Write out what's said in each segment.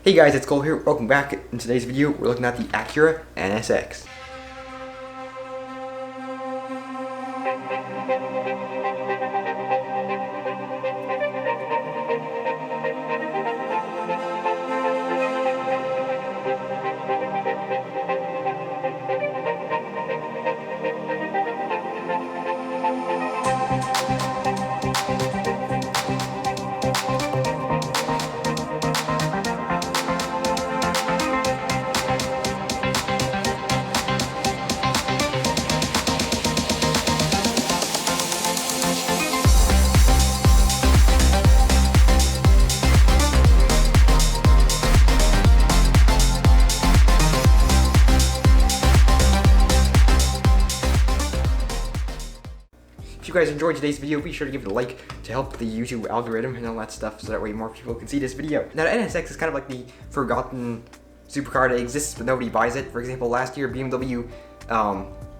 Hey guys, it's Cole here. Welcome back. In today's video, we're looking at the Acura NSX. If you guys enjoyed today's video, be sure to give it a like to help the YouTube algorithm and all that stuff, so that way more people can see this video. Now, the NSX is kind of like the forgotten supercar that exists but nobody buys it. For example, last year BMW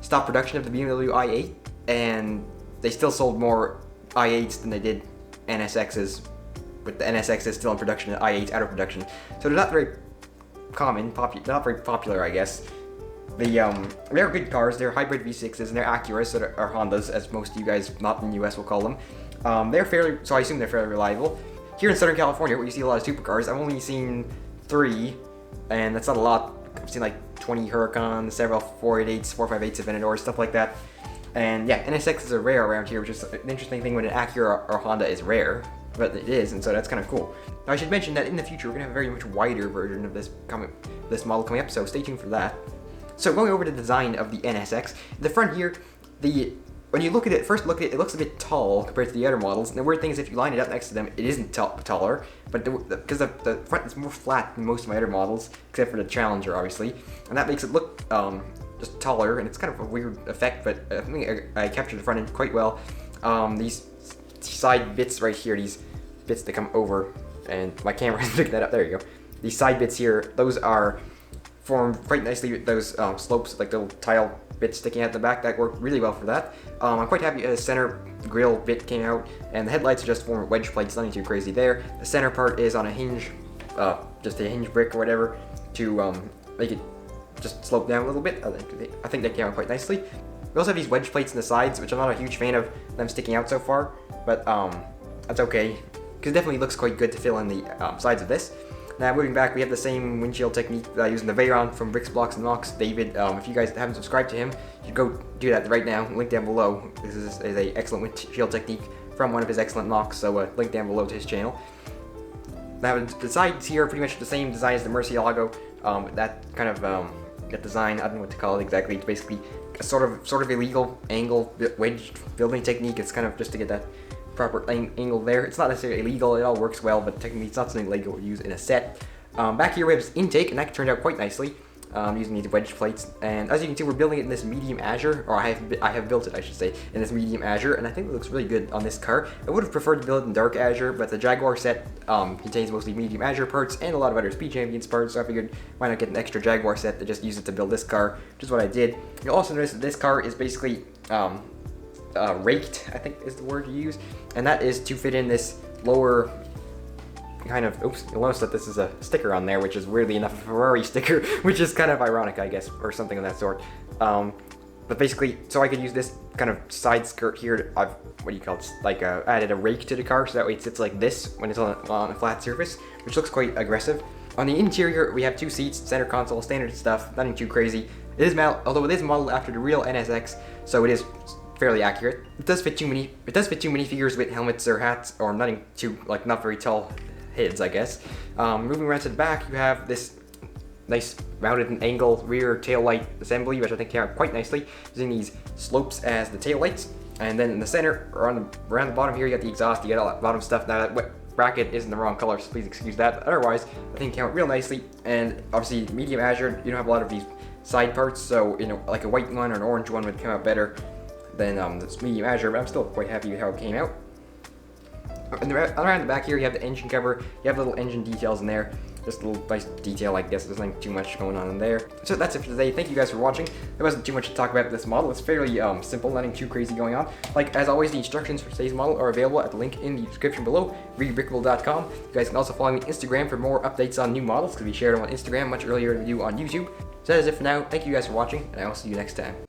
stopped production of the BMW i8, and they still sold more i8s than they did NSXs, but the NSX is still in production and i8's out of production. So they're not very common, not very popular, I guess. They're good cars. They're hybrid V6s and they're Acuras, so are Hondas, as most of you guys not in the US will call them. So I assume they're fairly reliable. Here in Southern California, where you see a lot of supercars, I've only seen 3, and that's not a lot. I've seen like 20 Huracans, several 488s, 458s, Aventadors, stuff like that. And yeah, NSXs are rare around here, which is an interesting thing when an Acura or Honda is rare, but it is, and so that's kind of cool. Now I should mention that in the future we're gonna have a very much wider version of this model coming up, so stay tuned for that. So going over to the design of the NSX, the front here, when you look at it, it looks a bit tall compared to the other models. And the weird thing is if you line it up next to them, it isn't taller, but because the front is more flat than most of my other models, except for the Challenger, obviously. And that makes it look just taller, and it's kind of a weird effect, but I think I captured the front end quite well. These side bits right here, these bits that come over, and my camera is picking that up, there you go. These side bits here, those are formed quite nicely with those slopes, like the little tile bits sticking out the back. That worked really well for that. I'm quite happy the center grill bit came out, and the headlights are just formed wedge plates, nothing too crazy there. The center part is on a hinge, just a hinge brick or whatever, to make it just slope down a little bit. I think they came out quite nicely. We also have these wedge plates in the sides, which I'm not a huge fan of them sticking out so far, but that's okay, because it definitely looks quite good to fill in the sides of this. Now moving back, we have the same windshield technique using the Veyron from Bricks, Blocks, and Mocs. David, if you guys haven't subscribed to him, you should go do that right now. Link down below. This is a excellent windshield technique from one of his excellent Mocs, so link down below to his channel. Now the sides here are pretty much the same design as the Murci logo. That kind of that design, I don't know what to call it exactly. It's basically a sort of illegal angle wedge building technique. It's kind of just to get that proper angle there. It's not necessarily illegal, it all works well, but technically it's not something Lego would use in a set. Back here we have this intake, and that turned out quite nicely using these wedge plates. And as you can see, we're building it in this medium azure, or I have built it, I should say, in this medium azure, and I think it looks really good on this car. I would have preferred to build it in dark azure, but the Jaguar set contains mostly medium azure parts and a lot of other Speed Champions parts, so I figured why not get an extra Jaguar set to just use it to build this car, which is what I did. You'll also notice that this car is basically raked, I think is the word you use, and that is to fit in this lower kind of, oops, you'll notice that this is a sticker on there, which is weirdly enough a Ferrari sticker, which is kind of ironic, I guess, or something of that sort. But basically, so I could use this kind of side skirt here, what do you call it, like added a rake to the car, so that way it sits like this when it's on a flat surface, which looks quite aggressive. On the interior, we have 2 seats, center console, standard stuff, nothing too crazy. Although it is modeled after the real NSX, so it is fairly accurate. It does fit too many minifigures with helmets or hats, or not very tall heads, I guess. Moving around to the back, you have this nice mounted and angle rear tail light assembly, which I think came out quite nicely, using these slopes as the tail lights. And then in the center, or around the bottom here, you got the exhaust, you got all that bottom stuff. Now that bracket is in the wrong color, so please excuse that. But otherwise, I think it came out real nicely. And obviously, medium azure, you don't have a lot of these side parts, so like a white one or an orange one would come out better than this medium azure, but I'm still quite happy with how it came out. And around the back here, you have the engine cover, you have little engine details in there. Just a little nice detail, I guess. There's nothing too much going on in there. So that's it for today. Thank you guys for watching. There wasn't too much to talk about this model. It's fairly simple, nothing too crazy going on. Like, as always, the instructions for today's model are available at the link in the description below, rebrickable.com. You guys can also follow me on Instagram for more updates on new models, because we shared them on Instagram much earlier than we do on YouTube. So that is it for now. Thank you guys for watching, and I will see you next time.